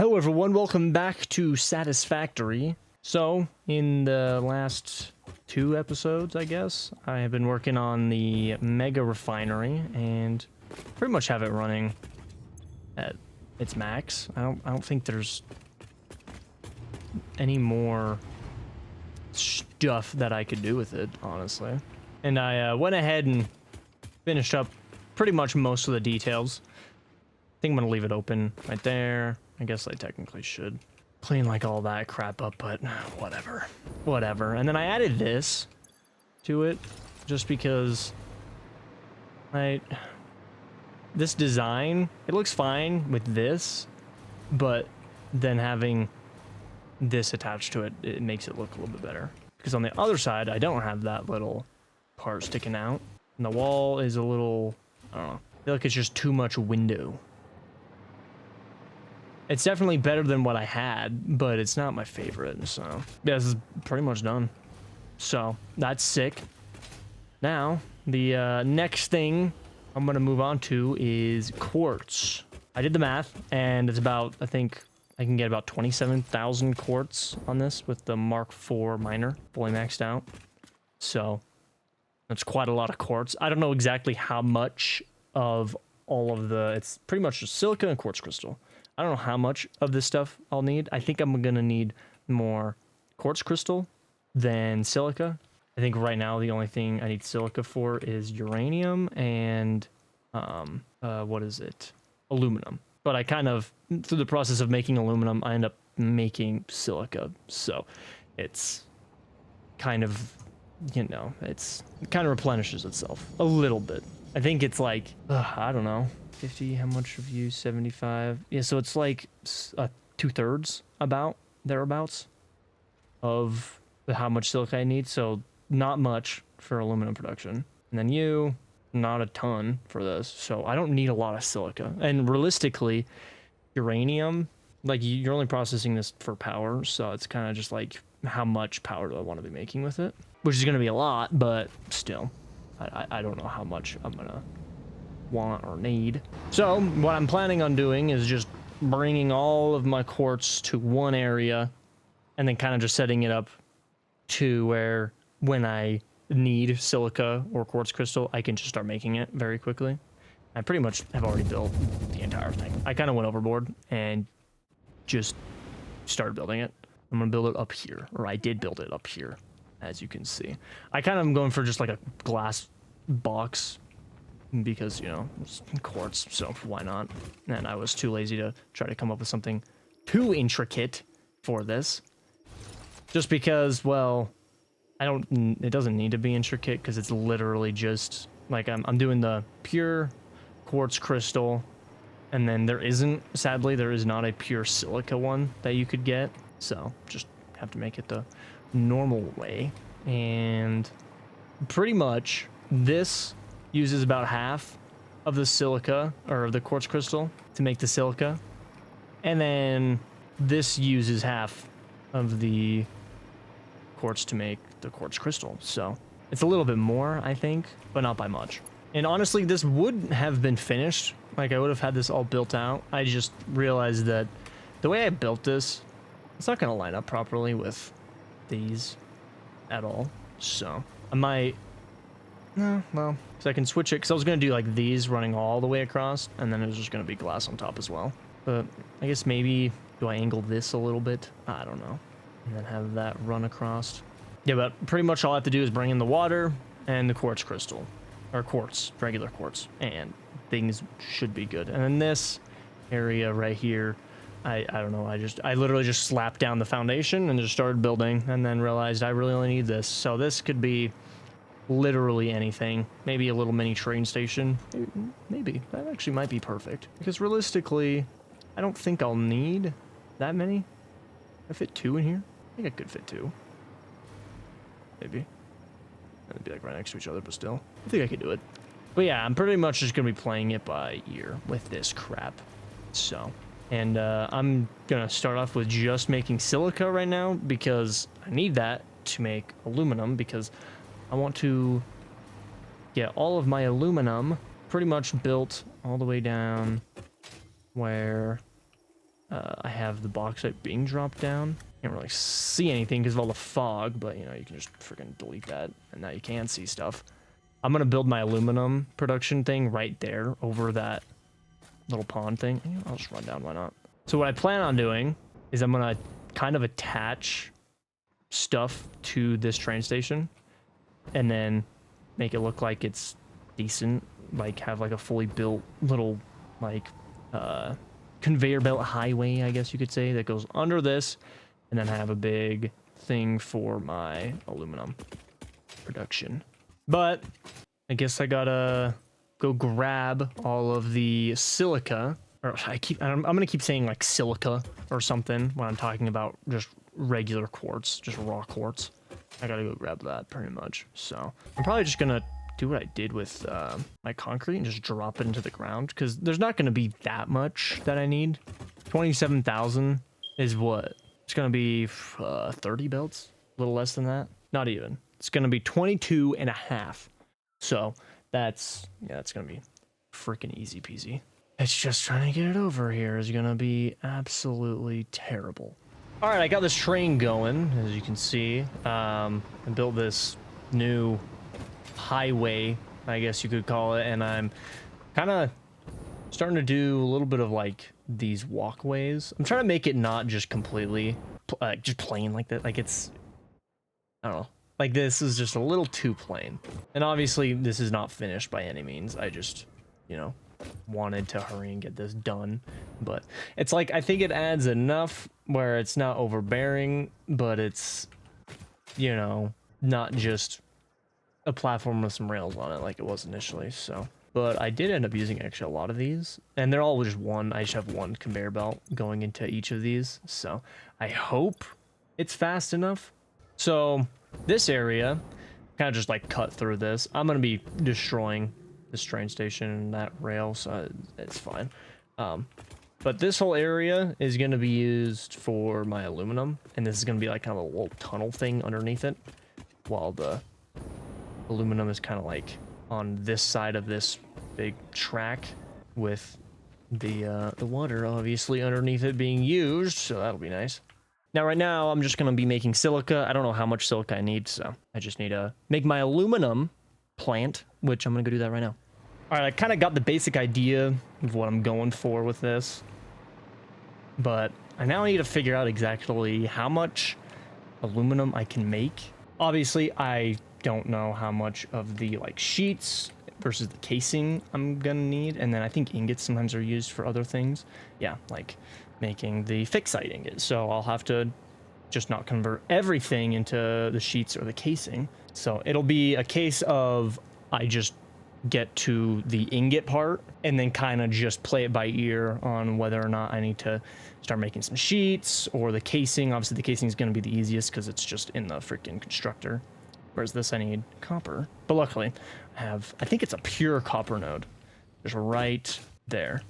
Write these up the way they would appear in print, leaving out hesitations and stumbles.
Hello everyone, welcome back to Satisfactory. So, in the last 2 episodes, I guess, I have been working on the mega refinery and pretty much have it running at its max. I don't think there's any more stuff that I could do with it, honestly. And I went ahead and finished up pretty much most of the details. I think I'm gonna leave it open right there. I guess I technically should clean like all that crap up, but whatever. And then I added this to it just because this design, it looks fine with this, but then having this attached to it, it makes it look a little bit better. Because on the other side, I don't have that little part sticking out. And the wall is a little, I don't know, I feel like it's just too much window. It's definitely better than what I had, but it's not my favorite, so yeah, this is pretty much done. So that's sick. Now, the next thing I'm gonna move on to is quartz. I did the math, and it's about, I think I can get about 27,000 quartz on this with the Mark IV miner fully maxed out. So that's quite a lot of quartz. I don't know exactly how much of all of the, it's pretty much just silica and quartz crystal. I don't know how much of this stuff I'll need. I think I'm gonna need more quartz crystal than silica. I think right now the only thing I need silica for is uranium and what is it? Aluminum. But I kind of, through the process of making aluminum, I end up making silica. So it's kind of, you know, it kind of replenishes itself a little bit. I think it's like, I don't know. 50, how much have you? 75. Yeah, so it's like 2/3 about thereabouts of how much silica I need. So not much for aluminum production. And then not a ton for this. So I don't need a lot of silica. And realistically, uranium, like you're only processing this for power. So it's kind of just like, how much power do I want to be making with it? Which is going to be a lot, but still, I don't know how much I'm going to want or need. So what I'm planning on doing is just bringing all of my quartz to one area and then kind of just setting it up to where when I need silica or quartz crystal, I can just start making it very quickly. I pretty much have already built the entire thing. I kind of went overboard and just started building it. I'm gonna build it up here, or I did build it up here, as you can see. I kind of am going for just like a glass box because, you know, it's quartz, so why not? And I was too lazy to try to come up with something too intricate for this. Just because, well, it doesn't need to be intricate because it's literally just like I'm doing the pure quartz crystal, and then sadly, there is not a pure silica one that you could get. So just have to make it the normal way. And pretty much this uses about half of the silica or the quartz crystal to make the silica, and then this uses half of the quartz to make the quartz crystal. So it's a little bit more, I think, but not by much. And honestly, this would have been finished, like I would have had this all built out. I just realized that the way I built this, it's not going to line up properly with these at all. So I might, no, well, so I can switch it, because I was going to do like these running all the way across, and then it was just going to be glass on top as well. But I guess maybe, do I angle this a little bit? I don't know. And then have that run across. Yeah, but pretty much all I have to do is bring in the water and the quartz crystal. Or quartz, regular quartz. And things should be good. And then this area right here, I don't know, I literally just slapped down the foundation and just started building, and then realized I really only need this. So this could be literally anything. Maybe a little mini train station. Maybe. That actually might be perfect. Because realistically, I don't think I'll need that many. I fit 2 in here? I think I could fit 2. Maybe. It'd be like right next to each other, but still. I think I could do it. But yeah, I'm pretty much just going to be playing it by ear with this crap. So, and I'm going to start off with just making silica right now, because I need that to make aluminum, because I want to get all of my aluminum pretty much built all the way down where I have the bauxite being dropped down. Can't really see anything because of all the fog, but you know, you can just freaking delete that, and now you can see stuff. I'm gonna build my aluminum production thing right there over that little pond thing. I'll just run down, why not? So what I plan on doing is I'm gonna kind of attach stuff to this train station and then make it look like it's decent, like have like a fully built little like conveyor belt highway, I guess you could say, that goes under this, and then have a big thing for my aluminum production. But I guess I gotta go grab all of the silica, or I'm gonna keep saying like silica or something when I'm talking about just regular quartz, just raw quartz. I gotta go grab that pretty much. So I'm probably just gonna do what I did with my concrete and just drop it into the ground, because there's not gonna be that much that I need. 27,000 is what? It's gonna be 30 belts, a little less than that. Not even. It's gonna be 22 and a half. So that's, yeah, it's gonna be freaking easy peasy. It's just trying to get it over here is gonna be absolutely terrible. All right, I got this train going, as you can see. I built this new highway, I guess you could call it, and I'm kind of starting to do a little bit of like these walkways. I'm trying to make it not just completely just plain like that, like it's, I don't know, like this is just a little too plain. And obviously this is not finished by any means. I just, you know, wanted to hurry and get this done, but it's like I think it adds enough where it's not overbearing, but it's, you know, not just a platform with some rails on it like it was initially. So, but I did end up using actually a lot of these, and they're all just one. I just have one conveyor belt going into each of these, so I hope it's fast enough. So this area kind of just like cut through this. I'm gonna be destroying this train station and that rail, so it's fine. But this whole area is going to be used for my aluminum, and this is going to be like kind of a little tunnel thing underneath it, while the aluminum is kind of like on this side of this big track, with the water obviously underneath it being used, so that'll be nice. Now right now I'm just going to be making silica. I don't know how much silica I need, so I just need to make my aluminum plant, which I'm gonna go do that right now. All right, I kind of got the basic idea of what I'm going for with this, but I now need to figure out exactly how much aluminum I can make. Obviously, I don't know how much of the like sheets versus the casing I'm gonna need, and then I think ingots sometimes are used for other things. Yeah, like making the fixite ingot. So I'll have to just not convert everything into the sheets or the casing. So it'll be a case of I just get to the ingot part and then kind of just play it by ear on whether or not I need to start making some sheets or the casing. Obviously the casing is going to be the easiest because it's just in the freaking constructor, whereas this I need copper. But luckily I think it's a pure copper node just right there.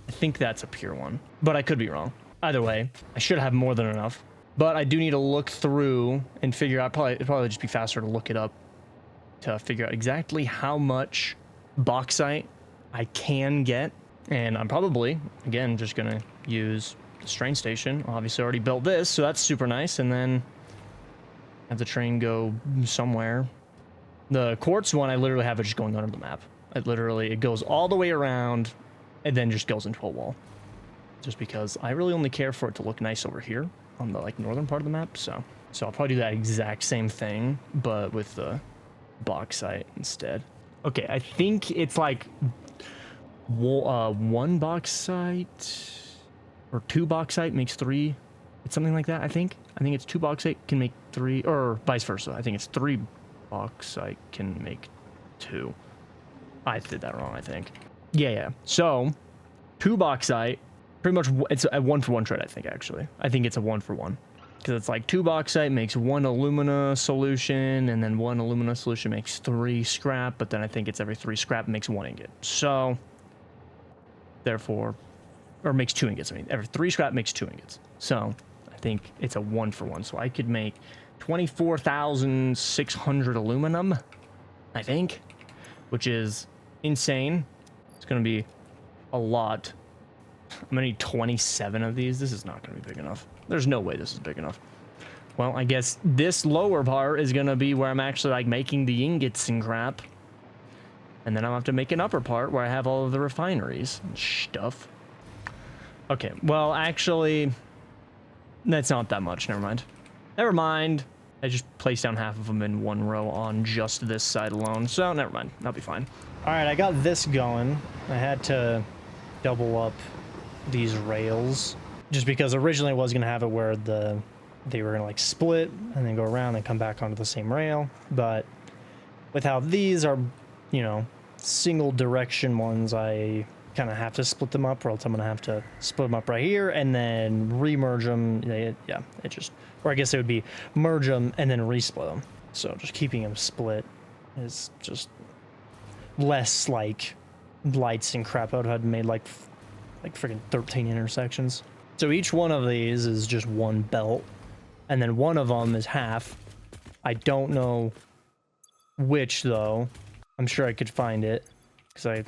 I think that's a pure one, but I could be wrong. Either way, I should have more than enough. But I do need to look through and figure out, it'd probably just be faster to look it up to figure out exactly how much bauxite I can get. And I'm probably, again, just going to use the train station. Obviously, I already built this, so that's super nice. And then have the train go somewhere. The quartz one, I literally have it just going under the map. It goes all the way around and then just goes into a wall. Just because I really only care for it to look nice over here on the like northern part of the map, so I'll probably do that exact same thing, but with the bauxite instead. Okay, I think it's like one bauxite or two bauxite makes three. It's something like that. I think it's two bauxite can make three, or vice versa. I think it's three bauxite can make two. I did that wrong, I think. Yeah. So two bauxite. Pretty much, it's a 1-for-1 trade, I think, actually. I think it's a 1-for-1. Because it's like 2 bauxite makes 1 alumina solution, and then 1 alumina solution makes 3 scrap, but then I think it's every 3 scrap makes 1 ingot. So, therefore, or makes 2 ingots. I mean, every 3 scrap makes 2 ingots. So, I think it's a 1-for-1. So, I could make 24,600 aluminum, I think, which is insane. It's going to be a lot I'm gonna need 27 of these. This is not gonna be big enough. There's no way this is big enough. Well, I guess this lower part is gonna be where I'm actually like making the ingots and crap. And then I'll have to make an upper part where I have all of the refineries and stuff. Okay, well, actually, that's not that much. Never mind. Never mind. I just placed down half of them in one row on just this side alone. So never mind. That'll be fine. All right, I got this going. I had to double up these rails just because originally I was going to have it where they were going to like split and then go around and come back onto the same rail. But with how these are, you know, single direction ones, I kind of have to split them up, or else I'm going to have to split them up right here and then remerge them. Yeah, it just, or I guess it would be merge them and then resplit them. So just keeping them split is just less like lights and crap. I would have made like freaking 13 intersections. So each one of these is just one belt, and then one of them is half. I don't know which though. I'm sure I could find it because I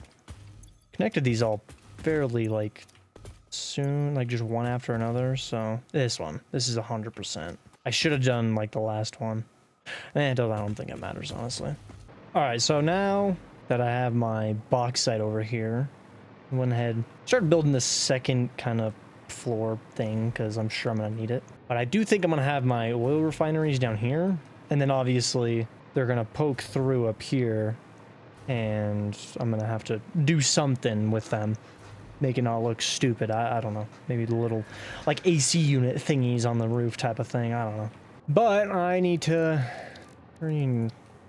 connected these all fairly like soon, like just one after another. So this is 100%. I should have done like the last one. I don't think it matters, honestly. All right, so now that I have my bauxite over here, I went ahead, started building this second kind of floor thing because I'm sure I'm gonna need it. But I do think I'm gonna have my oil refineries down here, and then obviously they're gonna poke through up here, and I'm gonna have to do something with them, make it not look stupid. I don't know, maybe the little like AC unit thingies on the roof type of thing. I don't know, but I need to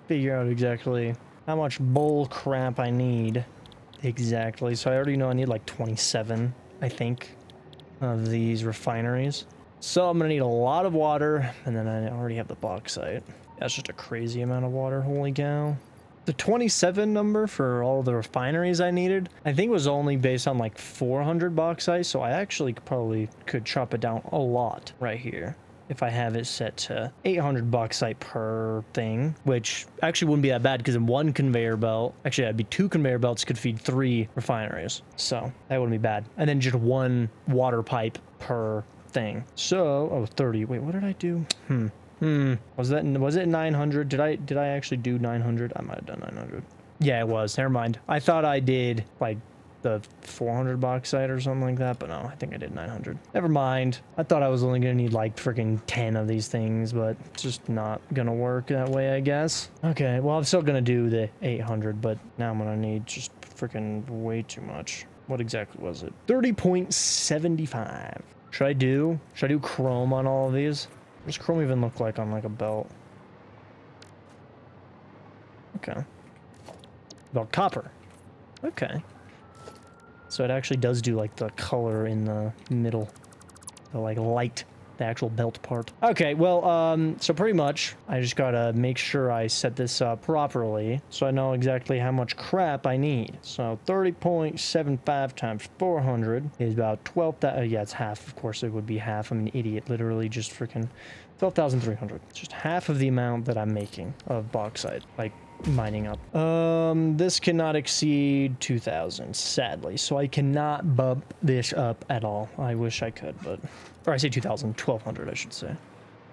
figure out exactly how much bull crap I need exactly. So I already know I need like 27, I think, of these refineries. So I'm gonna need a lot of water, and then I already have the bauxite. That's just a crazy amount of water, holy cow. The 27 number for all the refineries I needed, I think was only based on like 400 bauxite, so I actually probably could chop it down a lot right here if I have it set to 800 bauxite per thing, which actually wouldn't be that bad because in one conveyor belt, actually that'd be 2 conveyor belts could feed 3 refineries, so that wouldn't be bad. And then just 1 water pipe per thing. So, oh, 30. Wait, what did I do? Was it 900? Did I actually do 900? I might have done 900. Yeah, it was. Never mind. I thought I did like the 400 bauxite or something like that, but no, I think I did 900. Never mind. I thought I was only gonna need like freaking 10 of these things, but it's just not gonna work that way, I guess. Okay, well, I'm still gonna do the 800, but now I'm gonna need just freaking way too much. What exactly was it? 30.75. Should I do chrome on all of these? What does chrome even look like on like a belt? Okay. Well, copper. Okay. So it actually does do like the color in the middle, the like light, the actual belt part. Okay, well, so pretty much I just gotta make sure I set this up properly so I know exactly how much crap I need. So 30.75 times 400 is about 12,000. Yeah, it's half. Of course, it would be half. I'm an idiot. Literally just freaking 12,300. It's just half of the amount that I'm making of bauxite, like mining up. This cannot exceed 2,000, sadly, so I cannot bump this up at all. I wish I could, but, or I say 2,000, 1,200, I should say.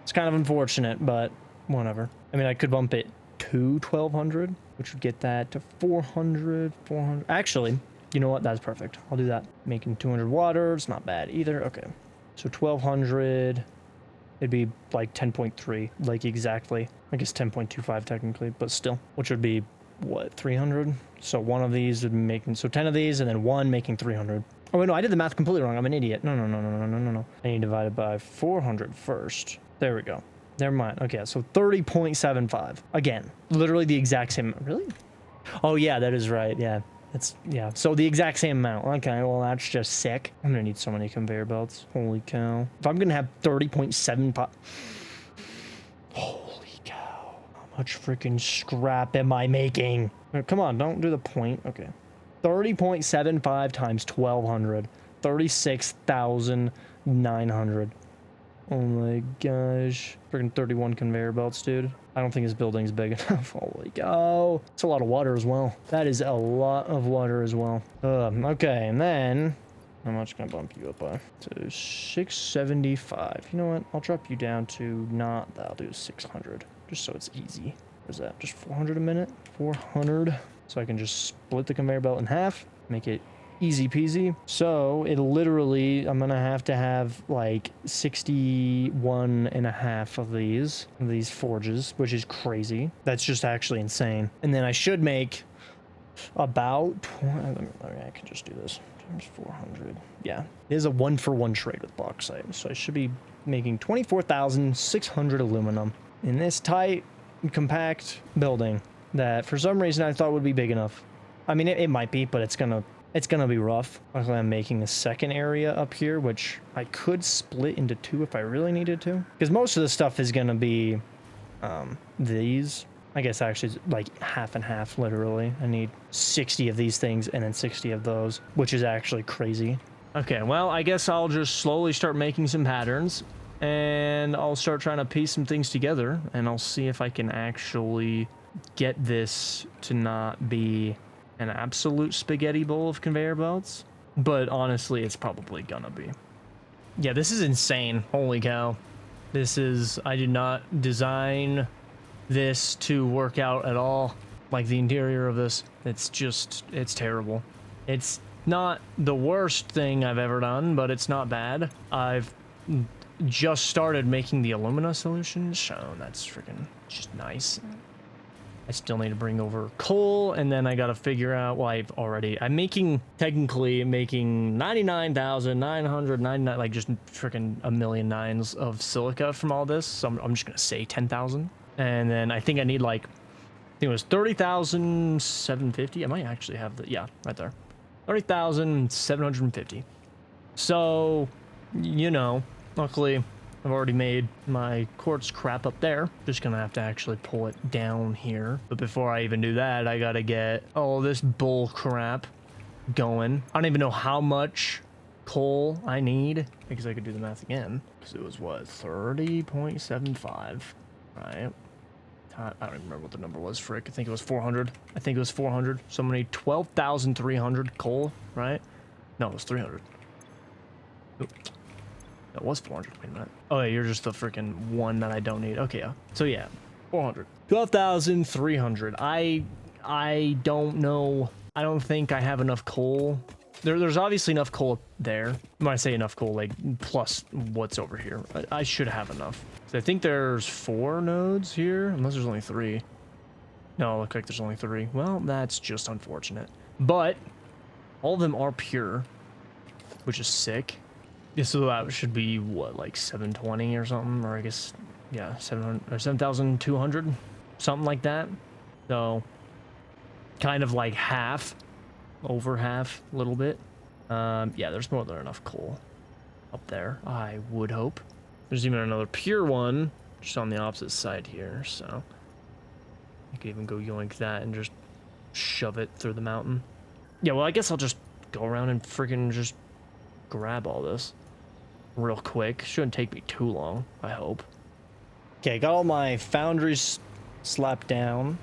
It's kind of unfortunate, but whatever. I mean, I could bump it to 1,200, which would get that to 400. Actually, you know what? That's perfect. I'll do that. Making 200 water. It's not bad either. Okay. So 1,200. It'd be like 10.3, like exactly. I guess 10.25 technically, but still. Which would be, what, 300? So one of these would be making, so 10 of these, and then one making 300. Oh, wait, no, I did the math completely wrong. I'm an idiot. No. I need to divide it by 400 first. There we go. Never mind. Okay, so 30.75. Again, literally the exact same. Really? Oh, yeah, that is right. Yeah. Yeah, so the exact same amount. Okay, well, that's just sick. I'm gonna need so many conveyor belts. Holy cow. If I'm gonna have 30.75... Holy cow. How much freaking scrap am I making? Come on, don't do the point. Okay. 30.75 times 1,200. 36,900. Oh my gosh. Freaking 31 conveyor belts, dude. I don't think this building's big enough. Holy cow. It's a lot of water as well. That is a lot of water as well. Okay, and then How much can I bump you up by? To 675. You know what? I'll drop you down to not that. I'll do 600 just so it's easy. What is that? Just 400 a minute? 400. So I can just split the conveyor belt in half, make it easy peasy. So it literally, I'm gonna have to have like 61 and a half of these forges, which is crazy. That's just actually insane. And then I should make about, I can just do this. Times 400. Yeah, it is a 1-for-1 trade with bauxite. So I should be making 24,600 aluminum in this tight, compact building that for some reason I thought would be big enough. I mean, it might be, but it's gonna be rough. Luckily, I'm making a second area up here, which I could split into 2 if I really needed to. Because most of the stuff is gonna be these. I guess actually it's like half and half, literally. I need 60 of these things and then 60 of those, which is actually crazy. Okay, well, I guess I'll just slowly start making some patterns and I'll start trying to piece some things together and I'll see if I can actually get this to not be an absolute spaghetti bowl of conveyor belts. But honestly, it's probably gonna be. Yeah, this is insane. Holy cow. I did not design this to work out at all. Like the interior of this, it's terrible. It's not the worst thing I've ever done, but it's not bad. I've just started making the alumina solution, so that's freaking just nice. I still need to bring over coal, and then I gotta figure out, well, I'm technically making 99,999, like just freaking a million nines of silica from all this, so I'm just gonna say 10,000. And then I think I need like, it was 30,750. I might actually have the, yeah, right there. 30,750. So, you know, luckily I've already made my quartz crap up there. Just gonna have to actually pull it down here. But before I even do that, I gotta get all this bull crap going. I don't even know how much coal I need because I could do the math again. Because it was what, 30.75, right? I don't even remember what the number was, frick. I think it was 400. So I'm gonna need 12,300 coal, right? No, it was 300. Oop. That was 400. Wait a minute. Oh, yeah, you're just the freaking one that I don't need. Okay, yeah. So yeah, 400. 12,300. I don't know. I don't think I have enough coal. There's obviously enough coal there. When I say enough coal, like plus what's over here, I should have enough. So I think there's 4 nodes here, unless there's only 3. No, it looks like there's only 3. Well, that's just unfortunate. But all of them are pure, which is sick. Yeah, so that should be what, like 720 or something, or I guess, yeah, 700 or 7,200, something like that. So kind of like half, over half, a little bit. Yeah, there's more than enough coal up there, I would hope. There's even another pure one just on the opposite side here, so I could even go yoink that and just shove it through the mountain. Yeah, well, I guess I'll just go around and freaking just grab all this real quick. Shouldn't take me too long, I hope. Okay, got all my foundries slapped down,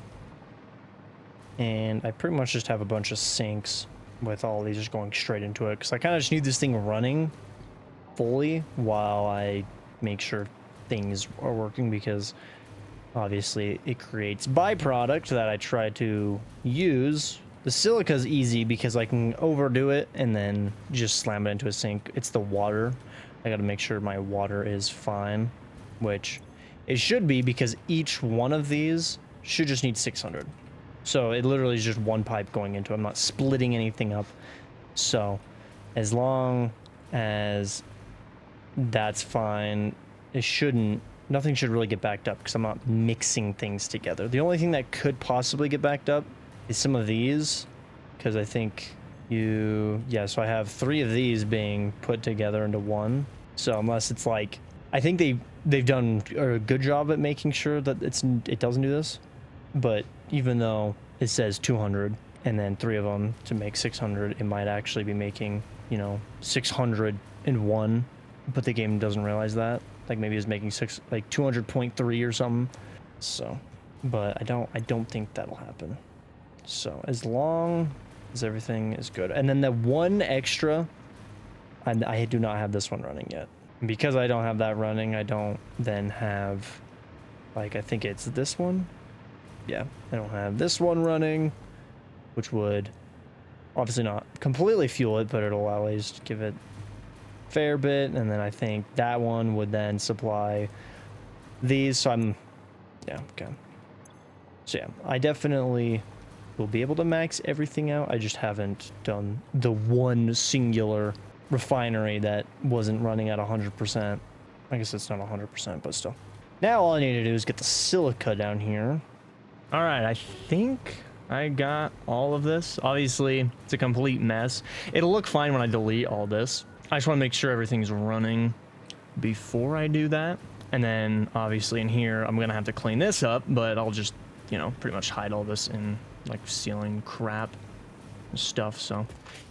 and I pretty much just have a bunch of sinks with all these just going straight into it, because I kind of just need this thing running fully while I make sure things are working, because obviously it creates byproduct that I try to use. The silica is easy because I can overdo it and then just slam it into a sink. It's the water. I got to make sure my water is fine, which it should be, because each one of these should just need 600. So it literally is just one pipe going into it. I'm not splitting anything up. So as long as that's fine, nothing should really get backed up, because I'm not mixing things together. The only thing that could possibly get backed up is some of these, because I think so I have 3 of these being put together into one. So unless it's like, I think they've done a good job at making sure that it doesn't do this, but even though it says 200 and then 3 of them to make 600, it might actually be making, 600 in one, but the game doesn't realize that. Like maybe it's making 200.3 or something. So, but I don't think that'll happen. So as long as everything is good. And then the one extra I do not have this one running yet. And because I don't have that running, I don't then have, like, I think it's this one. Yeah, I don't have this one running, which would obviously not completely fuel it, but it'll at least give it a fair bit. And then I think that one would then supply these. So yeah, okay. So yeah, I definitely will be able to max everything out. I just haven't done the one singular refinery that wasn't running at 100%. I guess it's not 100%, but still. Now all I need to do is get the silica down here. All right, I think I got all of this. Obviously, it's a complete mess. It'll look fine when I delete all this. I just want to make sure everything's running before I do that. And then obviously in here, I'm going to have to clean this up, but I'll just, you know, pretty much hide all this in like ceiling crap and stuff. So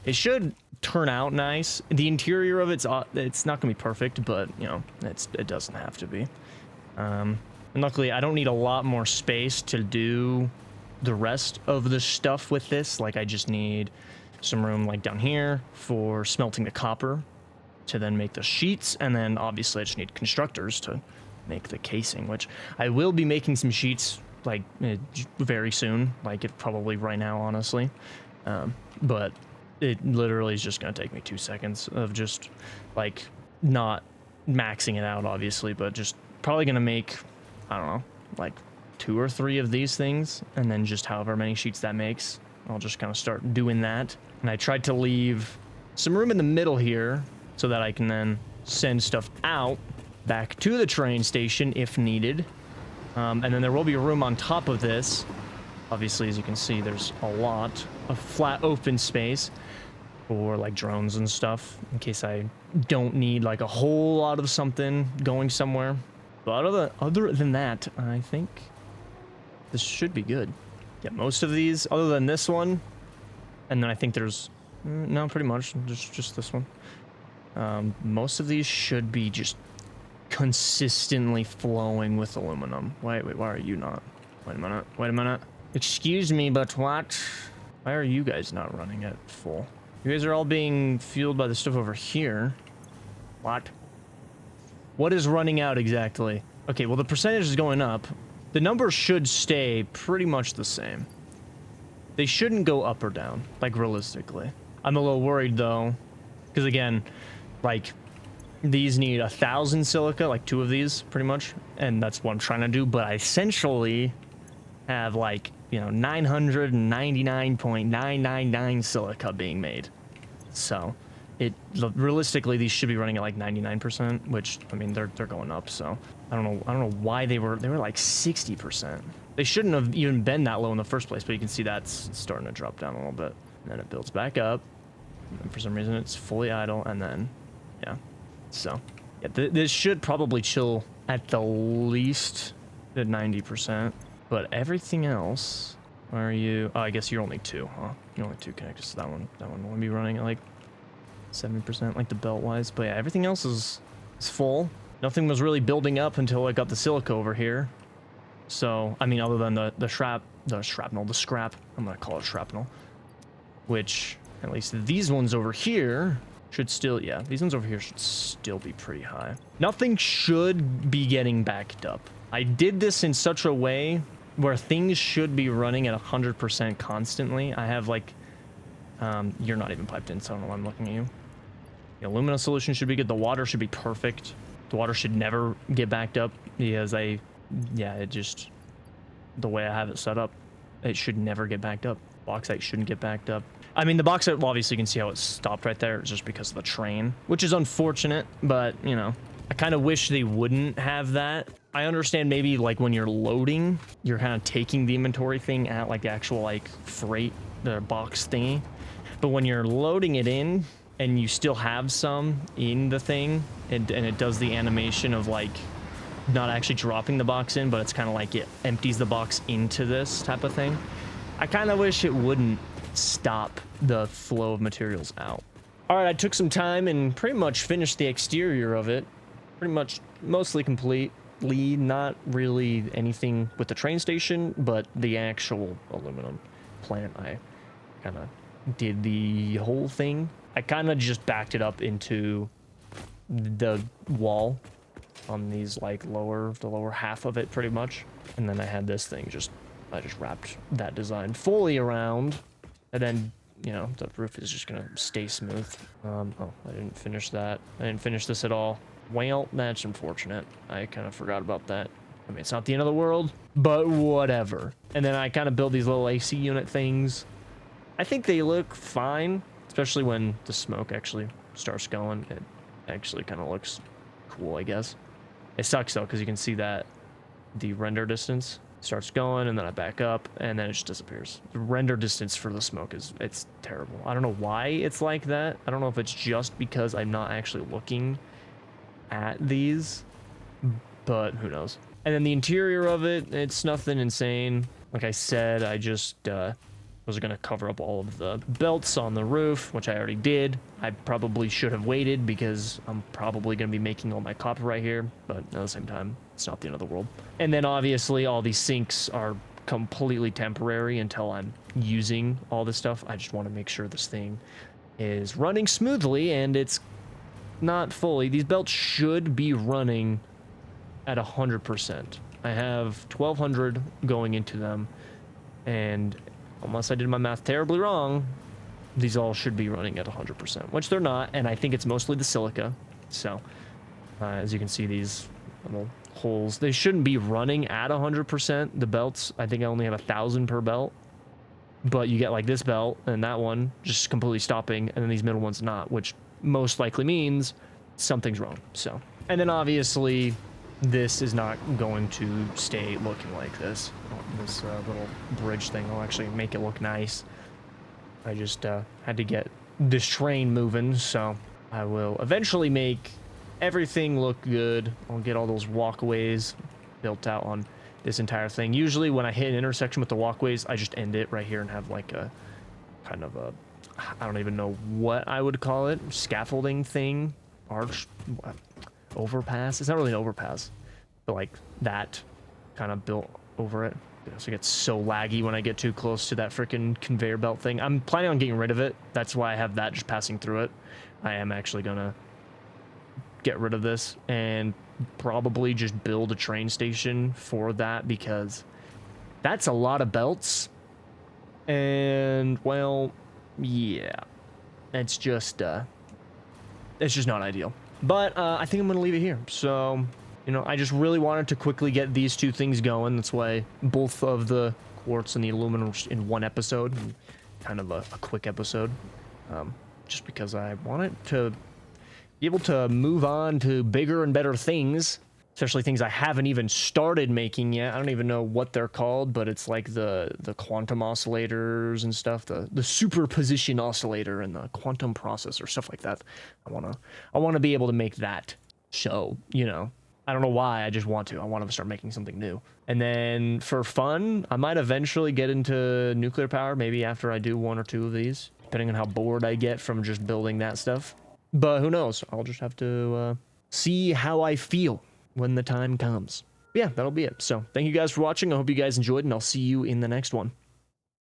it should turn out nice. The interior of it's not going to be perfect, but you know, it doesn't have to be. And luckily I don't need a lot more space to do the rest of the stuff with this. Like I just need some room like down here for smelting the copper to then make the sheets, and then obviously I just need constructors to make the casing, which I will be making some sheets like very soon, like it probably right now honestly, but it literally is just gonna take me 2 seconds of just like not maxing it out obviously, but just probably gonna make, I don't know, like 2 or 3 of these things, and then just however many sheets that makes, I'll just kind of start doing that. And I tried to leave some room in the middle here so that I can then send stuff out back to the train station if needed. And then there will be a room on top of this. Obviously, as you can see, there's a lot of flat open space for like drones and stuff in case I don't need like a whole lot of something going somewhere. But other than that, I think this should be good. Yeah, most of these, other than this one, and then I think there's, no, pretty much just this one. Most of these should be just consistently flowing with aluminum. Wait, why are you not? Wait a minute. Excuse me, but what? Why are you guys not running at full? You guys are all being fueled by the stuff over here. What? What is running out exactly? Okay, well the percentage is going up. The numbers should stay pretty much the same. They shouldn't go up or down, like realistically. I'm a little worried though, because again, like these need 1,000 silica, like 2 of these pretty much, and that's what I'm trying to do. But I essentially have like, you know, 999.999 silica being made. So realistically these should be running at like 99%, which I mean they're going up. So I don't know why they were like 60%. They shouldn't have even been that low in the first place, but you can see that's starting to drop down a little bit, and then it builds back up, and for some reason it's fully idle, and then yeah. So yeah, this should probably chill at the least at 90%, but everything else, where are you? Oh, I guess you're only 2, huh? You're only 2 connected, so that one will be running at like 70%, like the belt wise. But yeah, everything else is full. Nothing was really building up until I got the silica over here. So I mean, other than the scrap, I'm gonna call it shrapnel, which at least these ones over here should still, yeah, these ones over here should still be pretty high. Nothing should be getting backed up. I did this in such a way where things should be running at 100% constantly. I have like, you're not even piped in, so I don't know why I'm looking at you. The aluminum solution should be good. The water should be perfect. The water should never get backed up because it just, the way I have it set up, it should never get backed up. Bauxite shouldn't get backed up. I mean, the bauxite, well, obviously you can see how it stopped right there. It's just because of the train, which is unfortunate, but you know, I kind of wish they wouldn't have that. I understand maybe like when you're loading, you're kind of taking the inventory thing at like the actual like freight, the box thingy. But when you're loading it in and you still have some in the thing, and it does the animation of like not actually dropping the box in, but it's kind of like it empties the box into this type of thing. I kind of wish it wouldn't stop the flow of materials out. All right, I took some time and pretty much finished the exterior of it. Pretty much mostly completely, not really anything with the train station, but the actual aluminum plant, I kind of did the whole thing. I kind of just backed it up into the wall on these like the lower half of it pretty much. And then I had this thing I just wrapped that design fully around, and then, you know, the roof is just gonna stay smooth. Oh, I didn't finish that. I didn't finish this at all. Well, that's unfortunate. I kind of forgot about that. I mean, it's not the end of the world, but whatever. And then I kind of built these little AC unit things. I think they look fine, especially when the smoke actually starts going. It actually kind of looks cool, I guess. It sucks though, because you can see that the render distance starts going, and then I back up, and then it just disappears. The render distance for the smoke it's terrible. I don't know why it's like that. I don't know if it's just because I'm not actually looking at these, but who knows. And then the interior of it, it's nothing insane. Like I said, I just was gonna cover up all of the belts on the roof, which I already did. I probably should have waited because I'm probably gonna be making all my copper right here, but at the same time, it's not the end of the world. And then obviously all these sinks are completely temporary until I'm using all this stuff. I just want to make sure this thing is running smoothly, and it's not fully. These belts should be running at 100%. I have 1200 going into them, and unless I did my math terribly wrong, these all should be running at 100%, which they're not, and I think it's mostly the silica. So as you can see, these little holes, they shouldn't be running at 100%. The belts, I think I only have 1,000 per belt, but you get like this belt and that one just completely stopping, and then these middle ones not, which most likely means something's wrong. So, and then obviously this is not going to stay looking like this. This little bridge thing will actually make it look nice. I just had to get this train moving, so I will eventually make everything look good. I'll get all those walkways built out on this entire thing. Usually when I hit an intersection with the walkways, I just end it right here and have like a kind of a, I don't even know what I would call it, scaffolding thing, arch, overpass. It's not really an overpass, but like that kind of built over it. So it gets so laggy when I get too close to that freaking conveyor belt thing. I'm planning on getting rid of it. That's why I have that just passing through it. I am actually gonna get rid of this and probably just build a train station for that, because that's a lot of belts. And well, yeah, it's just not ideal. But I think I'm gonna leave it here. So, you know, I just really wanted to quickly get these two things going. That's why both of the quartz and the aluminum in one episode, kind of a quick episode, just because I wanted to be able to move on to bigger and better things, especially things I haven't even started making yet. I don't even know what they're called, but it's like the quantum oscillators and stuff, the superposition oscillator and the quantum processor, stuff like that. I want to be able to make that. So, you know, I don't know why, I just want to. I want to start making something new. And then for fun, I might eventually get into nuclear power, maybe after I do one or two of these, depending on how bored I get from just building that stuff. But who knows? I'll just have to see how I feel when the time comes. Yeah, that'll be it. So thank you guys for watching. I hope you guys enjoyed, and I'll see you in the next one.